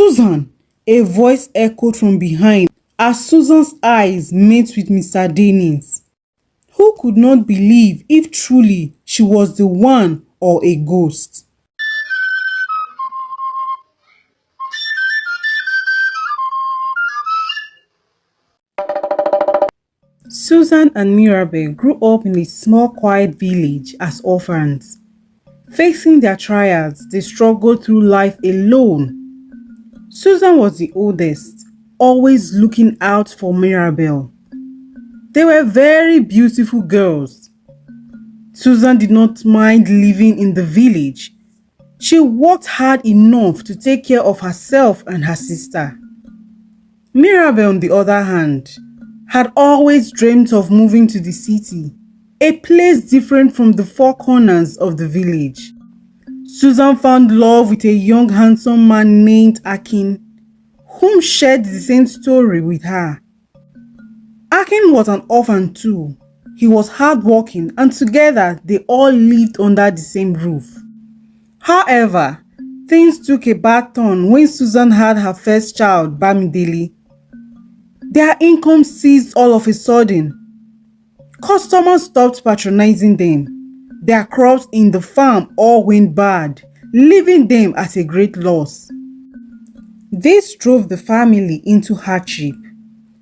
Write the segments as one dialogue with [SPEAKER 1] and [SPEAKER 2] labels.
[SPEAKER 1] Susan! A voice echoed from behind as Susan's eyes met with Mr. Dennis, who could not believe if truly she was the one or a ghost. Susan and Mirabel grew up in a small quiet village as orphans. Facing their trials, they struggled through life alone. Susan was the oldest, always looking out for Mirabel. They were very beautiful girls. Susan did not mind living in the village. She worked hard enough to take care of herself and her sister. Mirabel, on the other hand, had always dreamt of moving to the city, a place different from the four corners of the village. Susan found love with a young handsome man named Akin, whom shared the same story with her. Akin was an orphan too. He was hardworking and together they all lived under the same roof. However, things took a bad turn when Susan had her first child, Bamidele. Their income ceased all of a sudden. Customers stopped patronizing them. Their crops in the farm all went bad, leaving them at a great loss. This drove the family into hardship.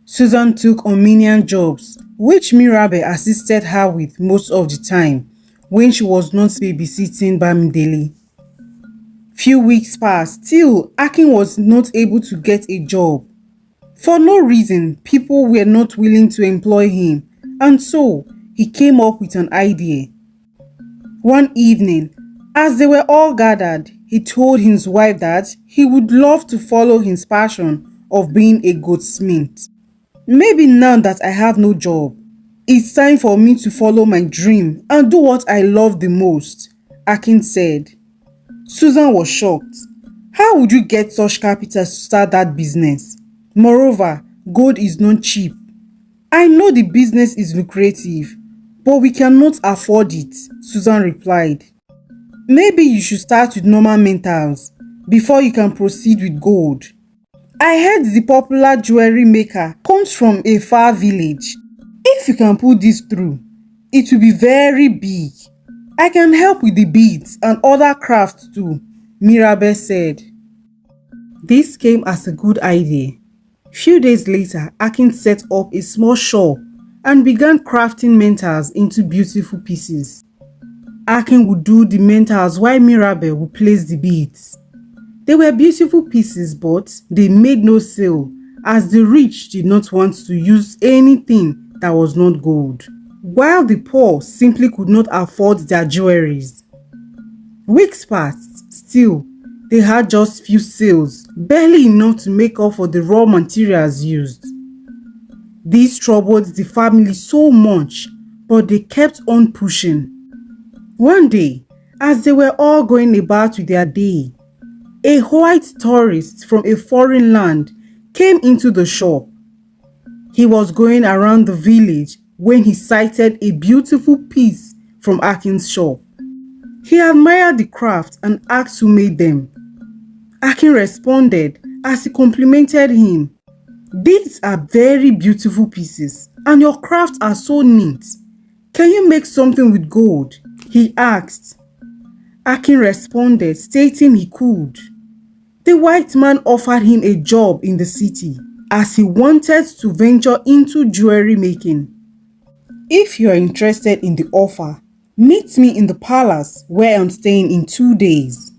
[SPEAKER 1] Susan took on menial jobs, which Mirabel assisted her with most of the time when she was not babysitting Bamidele. Few weeks passed, still Akin was not able to get a job. For no reason, people were not willing to employ him, and so he came up with an idea. One evening, as they were all gathered, he told his wife that he would love to follow his passion of being a goldsmith. Maybe now that I have no job, it's time for me to follow my dream and do what I love the most, Akin said. Susan was shocked. How would you get such capital to start that business? Moreover, gold is not cheap. I know the business is lucrative, but we cannot afford it, Susan replied. Maybe you should start with normal metals before you can proceed with gold. I heard the popular jewelry maker comes from a far village. If you can put this through, it will be very big. I can help with the beads and other crafts too, Mirabel said. This came as a good idea. Few days later, Akin set up a small shop and began crafting metals into beautiful pieces. Akin would do the metals while Mirabel would place the beads. They were beautiful pieces, but they made no sale as the rich did not want to use anything that was not gold, while the poor simply could not afford their jewelries. Weeks passed, still, they had just few sales, barely enough to make up for the raw materials used. This troubled the family so much, but they kept on pushing. One day, as they were all going about with their day, a white tourist from a foreign land came into the shop. He was going around the village when he sighted a beautiful piece from Akin's shop. He admired the craft and asked who made them. Akin responded as he complimented him. These are very beautiful pieces and your crafts are so neat. Can you make something with gold? He asked. Akin responded, stating he could. The white man offered him a job in the city as he wanted to venture into jewelry making. If you are interested in the offer, meet me in the palace where I'm staying in 2 days.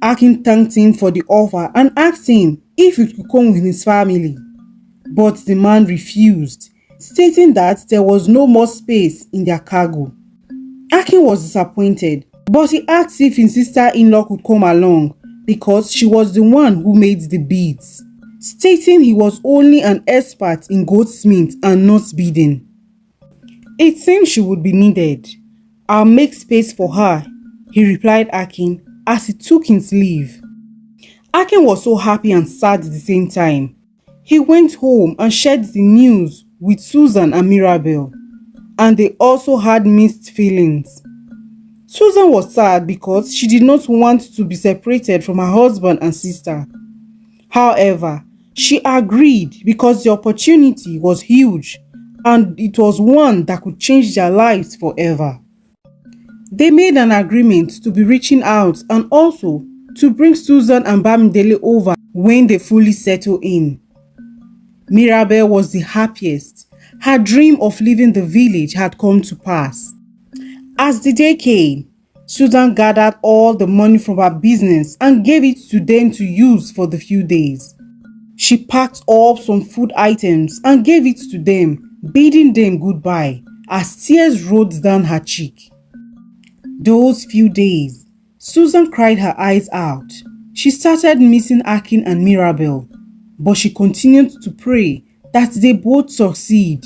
[SPEAKER 1] Akin thanked him for the offer and asked him if he could come with his family. But the man refused, stating that there was no more space in their cargo. Akin was disappointed, but he asked if his sister-in-law could come along because she was the one who made the beads, stating he was only an expert in goldsmith and not beading. It seemed she would be needed. I'll make space for her, he replied Akin as he took his leave. Akin was so happy and sad at the same time. He went home and shared the news with Susan and Mirabel, and they also had mixed feelings. Susan was sad because she did not want to be separated from her husband and sister. However, she agreed because the opportunity was huge and it was one that could change their lives forever. They made an agreement to be reaching out and also to bring Susan and Bamidele over when they fully settle in. Mirabel was the happiest. Her dream of leaving the village had come to pass. As the day came, Susan gathered all the money from her business and gave it to them to use for the few days. She packed up some food items and gave it to them, bidding them goodbye as tears rolled down her cheek. Those few days, Susan cried her eyes out. She started missing Akin and Mirabel, but she continued to pray that they both succeed.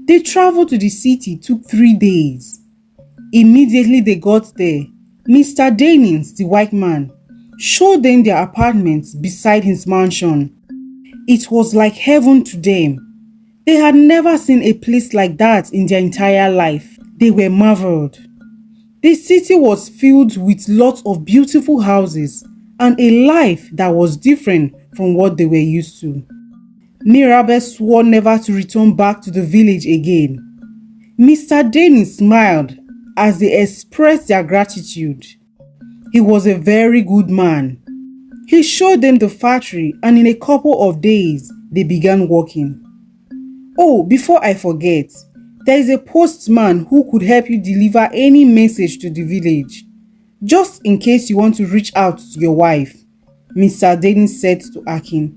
[SPEAKER 1] They traveled to the city took 3 days. Immediately they got there, Mr. Dennings, the white man, showed them their apartment beside his mansion. It was like heaven to them. They had never seen a place like that in their entire life. They were marveled. The city was filled with lots of beautiful houses and a life that was different from what they were used to. Mirabel swore never to return back to the village again. Mr. Dennings smiled as they expressed their gratitude. He was a very good man. He showed them the factory and in a couple of days, they began working. Oh, before I forget, there is a postman who could help you deliver any message to the village, just in case you want to reach out to your wife, Mr. Dennings said to Akin.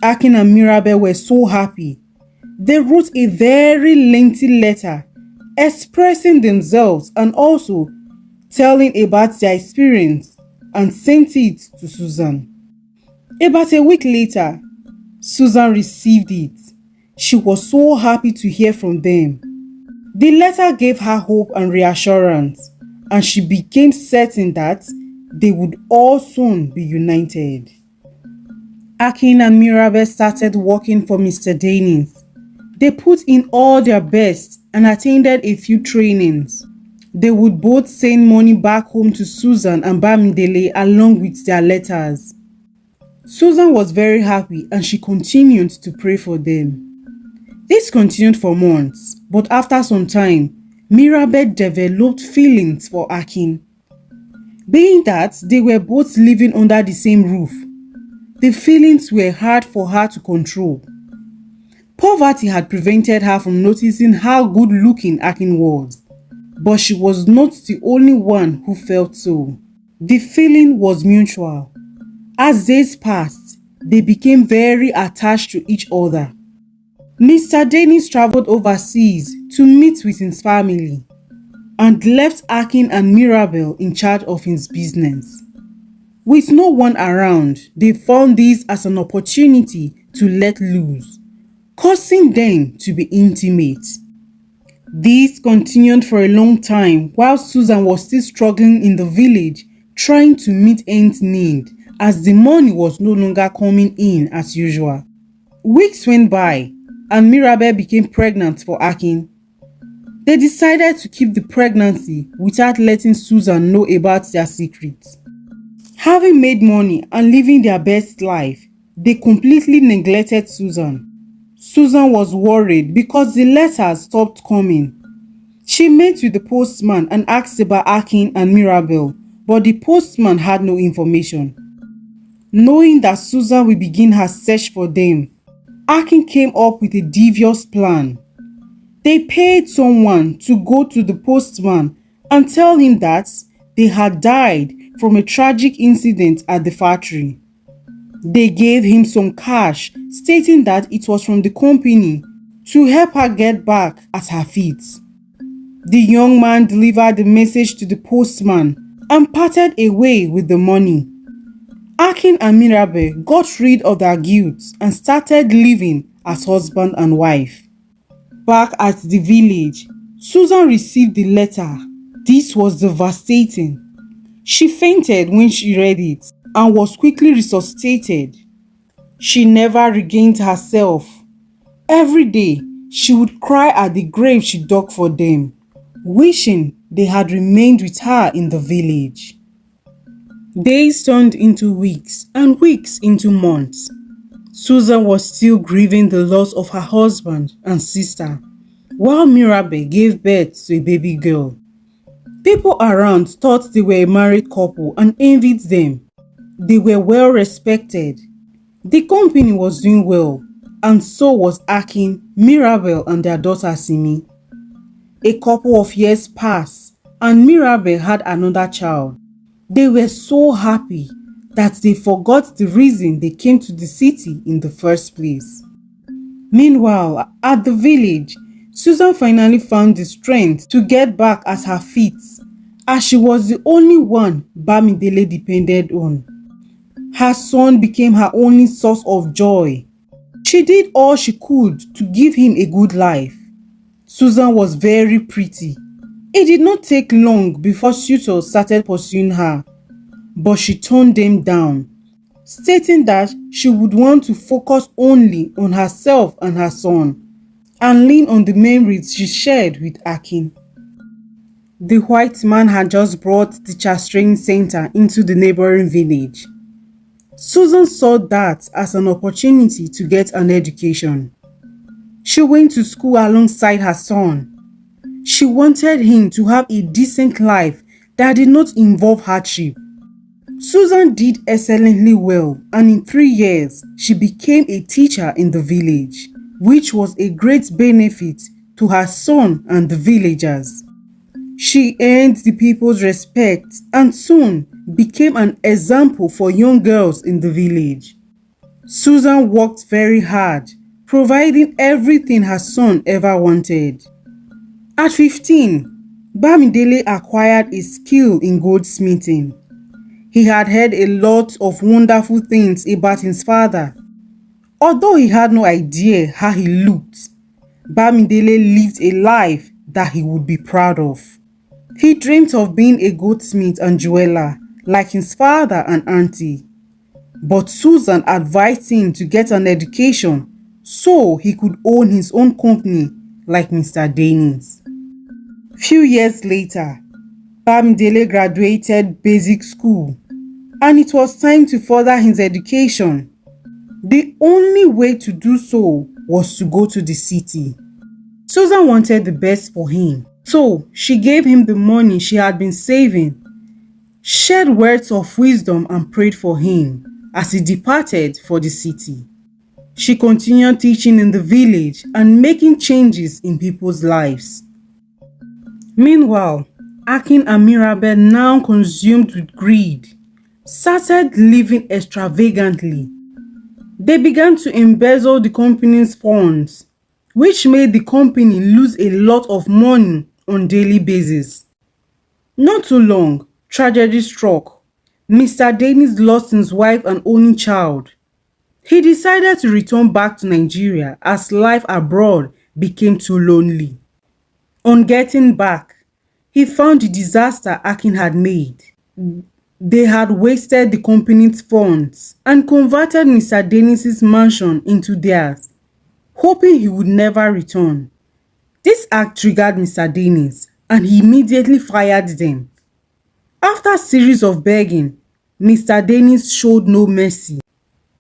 [SPEAKER 1] Akin and Mirabel were so happy. They wrote a very lengthy letter expressing themselves and also telling about their experience and sent it to Susan. About a week later, Susan received it. She was so happy to hear from them. The letter gave her hope and reassurance, and she became certain that they would all soon be united. Akin and Mirabel started working for Mr. Dennings. They put in all their best and attended a few trainings. They would both send money back home to Susan and Bamidele along with their letters. Susan was very happy and she continued to pray for them. This continued for months, but after some time, Mirabel developed feelings for Akin. Being that they were both living under the same roof, the feelings were hard for her to control. Poverty had prevented her from noticing how good-looking Akin was, but she was not the only one who felt so. The feeling was mutual. As days passed, they became very attached to each other. Mr. Dennings traveled overseas to meet with his family and left Akin and Mirabel in charge of his business. With no one around, they found this as an opportunity to let loose, causing them to be intimate. This continued for a long time while Susan was still struggling in the village trying to meet ends meet as the money was no longer coming in as usual. Weeks went by and Mirabel became pregnant for Akin. They decided to keep the pregnancy without letting Susan know about their secrets. Having made money and living their best life, they completely neglected Susan. Susan was worried because the letters stopped coming. She met with the postman and asked about Akin and Mirabel, but the postman had no information. Knowing that Susan will begin her search for them, Akin came up with a devious plan. They paid someone to go to the postman and tell him that they had died from a tragic incident at the factory. They gave him some cash, stating that it was from the company to help her get back at her feet. The young man delivered the message to the postman and parted away with the money. Akin and Mirabel got rid of their guilt and started living as husband and wife. Back at the village, Susan received the letter. This was devastating. She fainted when she read it and was quickly resuscitated. She never regained herself. Every day, she would cry at the grave she dug for them, wishing they had remained with her in the village. Days turned into weeks and weeks into months. Susan was still grieving the loss of her husband and sister, while Mirabel gave birth to a baby girl. People around thought they were a married couple and envied them. They were well respected. The company was doing well, and so was Akin, Mirabel, and their daughter Simi. A couple of years passed, and Mirabel had another child. They were so happy that they forgot the reason they came to the city in the first place. Meanwhile, at the village, Susan finally found the strength to get back at her feet, as she was the only one Bamidele depended on. Her son became her only source of joy. She did all she could to give him a good life. Susan was very pretty. It did not take long before suitors started pursuing her, but she turned them down, stating that she would want to focus only on herself and her son and lean on the memories she shared with Akin. The white man had just brought the child training center into the neighboring village. Susan saw that as an opportunity to get an education. She went to school alongside her son. She wanted him to have a decent life that did not involve hardship. Susan did excellently well, and in 3 years, she became a teacher in the village, which was a great benefit to her son and the villagers. She earned the people's respect and soon became an example for young girls in the village. Susan worked very hard, providing everything her son ever wanted. At 15, Bamidele acquired a skill in goldsmithing. He had heard a lot of wonderful things about his father. Although he had no idea how he looked, Bamidele lived a life that he would be proud of. He dreamt of being a goldsmith and jeweler like his father and auntie. But Susan advised him to get an education so he could own his own company like Mr. Dennis. Few years later, Bamidele graduated basic school and it was time to further his education. The only way to do so was to go to the city. Susan wanted the best for him, so she gave him the money she had been saving, shared words of wisdom and prayed for him as he departed for the city. She continued teaching in the village and making changes in people's lives. Meanwhile, Akin and Mirabel, now consumed with greed, started living extravagantly. They began to embezzle the company's funds, which made the company lose a lot of money on a daily basis. Not too long, tragedy struck. Mr. Dennis lost his wife and only child. He decided to return back to Nigeria as life abroad became too lonely. On getting back, he found the disaster Akin had made. They had wasted the company's funds and converted Mr. Dennis's mansion into theirs, hoping he would never return. This act triggered Mr. Dennis and he immediately fired them. After a series of begging, Mr. Dennis showed no mercy.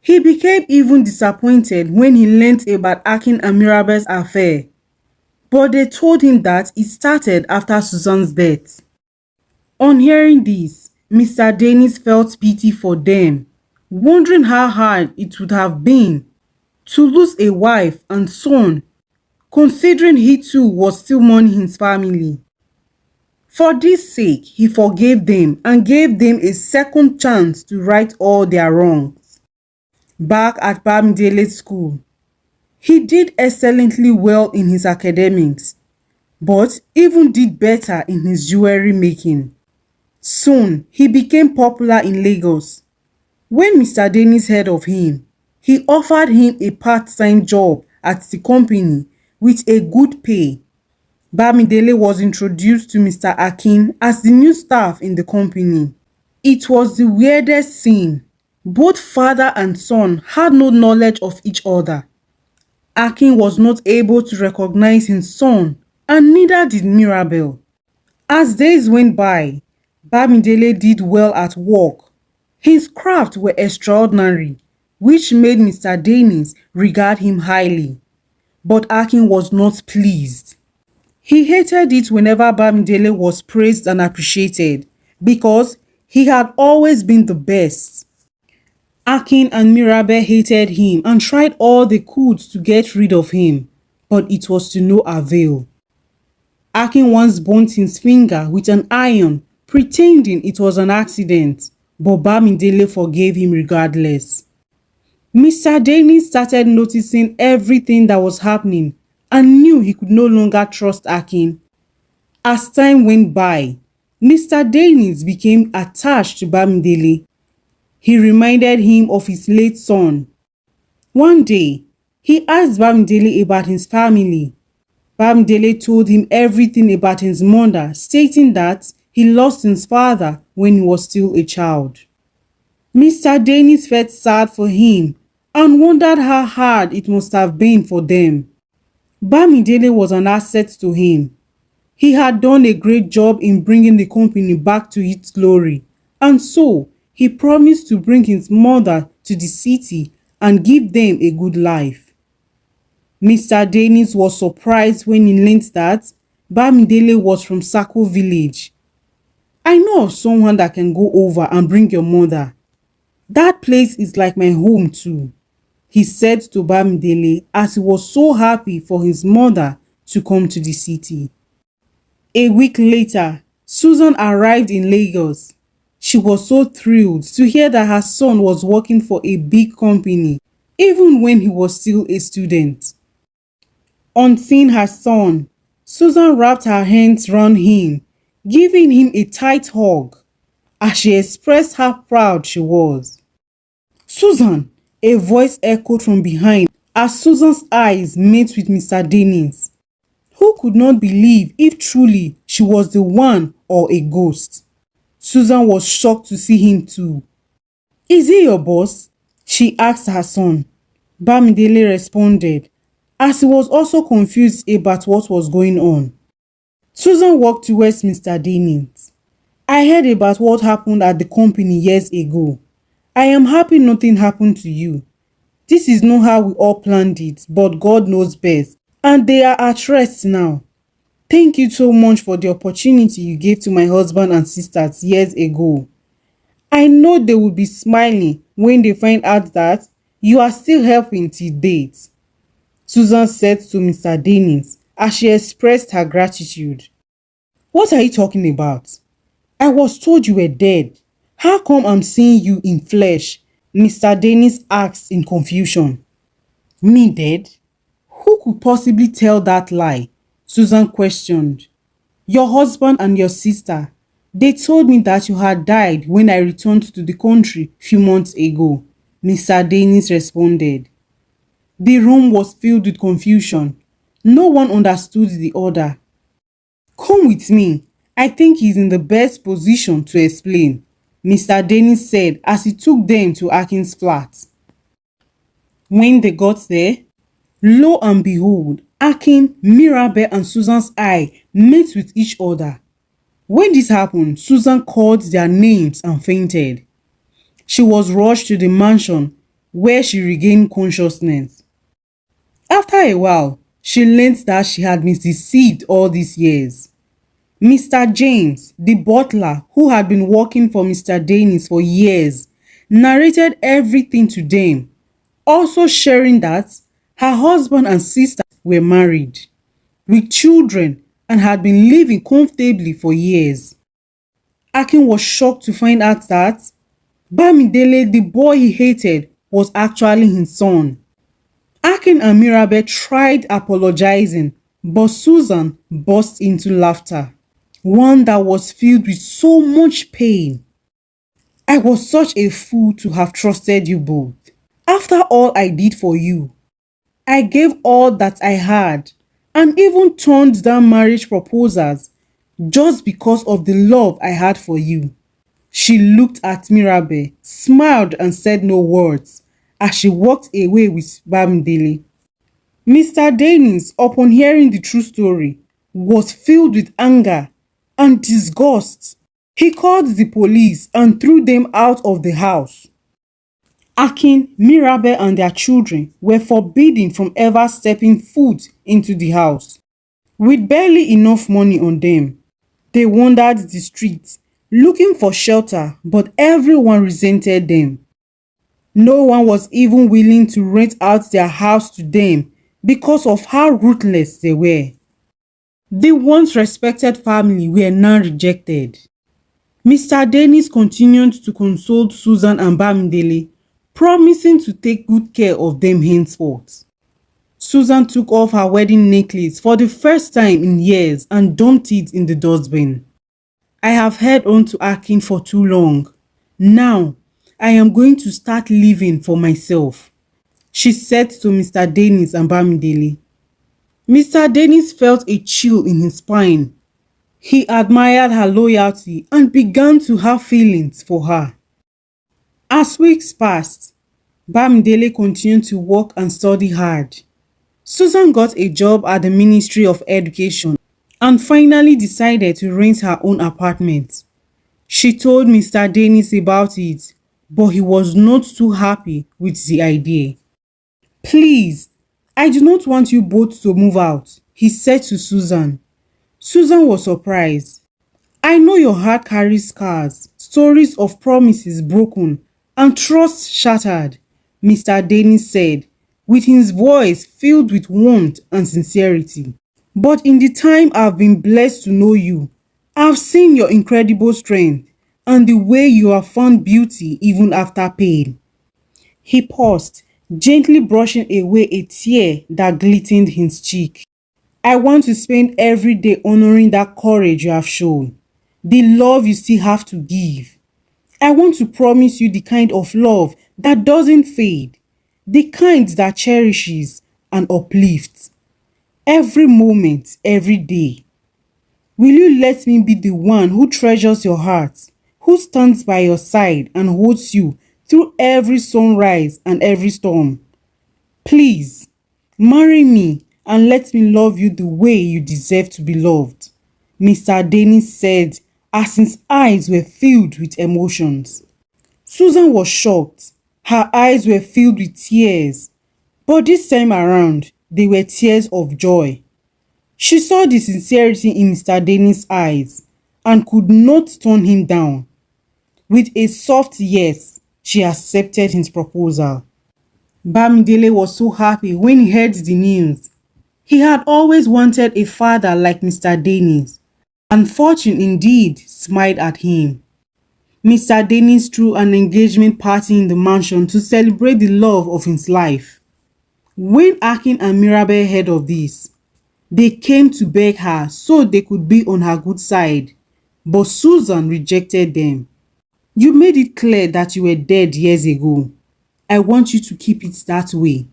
[SPEAKER 1] He became even disappointed when he learnt about Akin and Mirabel's affair, but they told him that it started after Susan's death. On hearing this, Mr. Dennis felt pity for them, wondering how hard it would have been to lose a wife and son, considering he too was still mourning his family. For this sake, he forgave them and gave them a second chance to right all their wrongs. Back at Bamidele's school, he did excellently well in his academics, but even did better in his jewelry making. Soon, he became popular in Lagos. When Mr. Dennis heard of him, he offered him a part-time job at the company with a good pay. Bamidele was introduced to Mr. Akin as the new staff in the company. It was the weirdest scene. Both father and son had no knowledge of each other. Akin was not able to recognize his son, and neither did Mirabel. As days went by, Bamidele did well at work, His crafts were extraordinary, which made Mr. Dennis regard him highly. But Akin was not pleased. He hated it whenever Bamidele was praised and appreciated because he had always been the best. Akin and Mirabel hated him and tried all they could to get rid of him, but it was to no avail. Akin once burnt his finger with an iron, pretending it was an accident, but Bamidele forgave him regardless. Mr. Dennis started noticing everything that was happening and knew he could no longer trust Akin. As time went by, Mr. Dennis became attached to Bamidele. He reminded him of his late son. One day, he asked Bamidele about his family. Bamidele told him everything about his mother, stating that he lost his father when he was still a child. Mr. Dennis felt sad for him and wondered how hard it must have been for them. Bamidele was an asset to him. He had done a great job in bringing the company back to its glory, and so he promised to bring his mother to the city and give them a good life. Mr. Dennis was surprised when he learned that Bamidele was from Sako village. "I know of someone that can go over and bring your mother. That place is like my home too," he said to Bamidele as he was so happy for his mother to come to the city. A week later, Susan arrived in Lagos. She was so thrilled to hear that her son was working for a big company, even when he was still a student. On seeing her son, Susan wrapped her hands round him, giving him a tight hug, as she expressed how proud she was. "Susan," a voice echoed from behind as Susan's eyes met with Mr. Dennis, who could not believe if truly she was the one or a ghost. Susan was shocked to see him too. "Is he your boss?" she asked her son. Bamidele responded, as he was also confused about what was going on. Susan walked towards Mr. Dennis. "I heard about what happened at the company years ago. I am happy nothing happened to you. This is not how we all planned it, but God knows best, and they are at rest now. Thank you so much for the opportunity you gave to my husband and sisters years ago. I know they will be smiling when they find out that you are still helping till date," Susan said to Mr. Dennis as she expressed her gratitude. "What are you talking about? I was told you were dead. How come I'm seeing you in flesh?" Mr. Dennis asked in confusion. "Me dead? Who could possibly tell that lie?" Susan questioned. "Your husband and your sister. They told me that you had died when I returned to the country few months ago," Mr. Dennis responded. The room was filled with confusion. No one understood the other. "Come with me. I think he's in the best position to explain," Mr. Dennis said as he took them to Akin's flat. When they got there, lo and behold, Akin, Mirabel and Susan's eye met with each other. When this happened, Susan called their names and fainted. She was rushed to the mansion where she regained consciousness. After a while, she learned that she had been deceived all these years. Mr. James, the butler who had been working for Mr. Dennis for years, narrated everything to them, also sharing that her husband and sister were married, with children, and had been living comfortably for years. Akin was shocked to find out that Bamidele, the boy he hated, was actually his son. Akin and Mirabel tried apologizing, but Susan burst into laughter, one that was filled with so much pain. "I was such a fool to have trusted you both. After all I did for you, I gave all that I had and even turned down marriage proposals just because of the love I had for you." She looked at Mirabel, smiled and said no words as she walked away with Bamidele. Mr. Dennis, upon hearing the true story, was filled with anger and disgust. He called the police and threw them out of the house. Akin, Mirabel, and their children were forbidden from ever stepping foot into the house. With barely enough money on them, they wandered the streets looking for shelter, but everyone resented them. No one was even willing to rent out their house to them because of how ruthless they were. The once respected family were now rejected. Mr. Dennis continued to console Susan and Bamidele, promising to take good care of them henceforth. Susan took off her wedding necklace for the first time in years and dumped it in the dustbin. I have held on to Akin for too long. Now, I am going to start living for myself, she said to Mr. Dennis and Bamidele. Mr. Dennis felt a chill in his spine. He admired her loyalty and began to have feelings for her. As weeks passed, Bamidele continued to work and study hard. Susan got a job at the Ministry of Education and finally decided to rent her own apartment. She told Mr. Dennis about it, but he was not too happy with the idea. Please, I do not want you both to move out, he said to Susan. Susan was surprised. I know your heart carries scars, stories of promises broken and trust shattered, Mr. Dennis said, with his voice filled with warmth and sincerity. But in the time I've been blessed to know you, I've seen your incredible strength and the way you have found beauty even after pain. He paused, gently brushing away a tear that glistened his cheek. I want to spend every day honoring that courage you have shown, the love you still have to give. I want to promise you the kind of love that doesn't fade, the kind that cherishes and uplifts. Every moment, every day. Will you let me be the one who treasures your heart, who stands by your side and holds you through every sunrise and every storm? Please, marry me and let me love you the way you deserve to be loved, Mr. Dennis said as his eyes were filled with emotions. Susan was shocked. Her eyes were filled with tears, but this time around, they were tears of joy. She saw the sincerity in Mr. Dennis' eyes and could not turn him down. With a soft yes, she accepted his proposal. Bamidele was so happy when he heard the news. He had always wanted a father like Mr. Dennis, and fortune indeed smiled at him. Mr. Dennis threw an engagement party in the mansion to celebrate the love of his life. When Akin and Mirabel heard of this, they came to beg her so they could be on her good side, but Susan rejected them. You made it clear that you were dead years ago. I want you to keep it that way.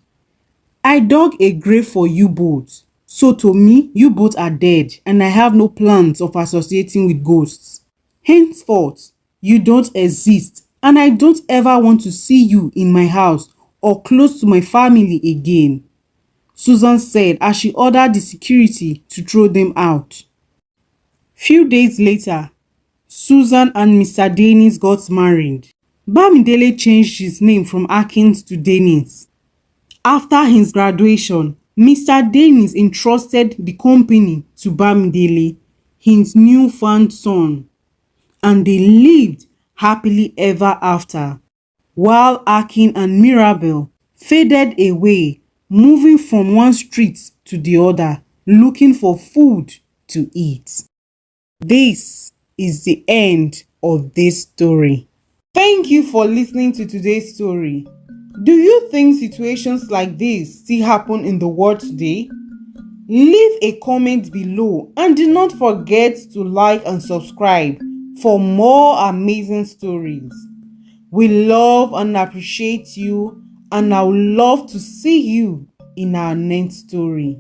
[SPEAKER 1] I dug a grave for you both, so to me, you both are dead and I have no plans of associating with ghosts. Henceforth, you don't exist and I don't ever want to see you in my house or close to my family again, Susan said as she ordered the security to throw them out. Few days later, Susan and Mr. Dennis got married. Bamidele changed his name from Akins to Dennis. After his graduation, Mr. Dennis entrusted the company to Bamidele, his newfound son, and they lived happily ever after, while Akin and Mirabel faded away, moving from one street to the other, looking for food to eat. This is the end of this story. Thank you for listening to today's story. Do you think situations like this still happen in the world today? Leave a comment below and do not forget to like and subscribe for more amazing stories. We love and appreciate you, and I would love to see you in our next story.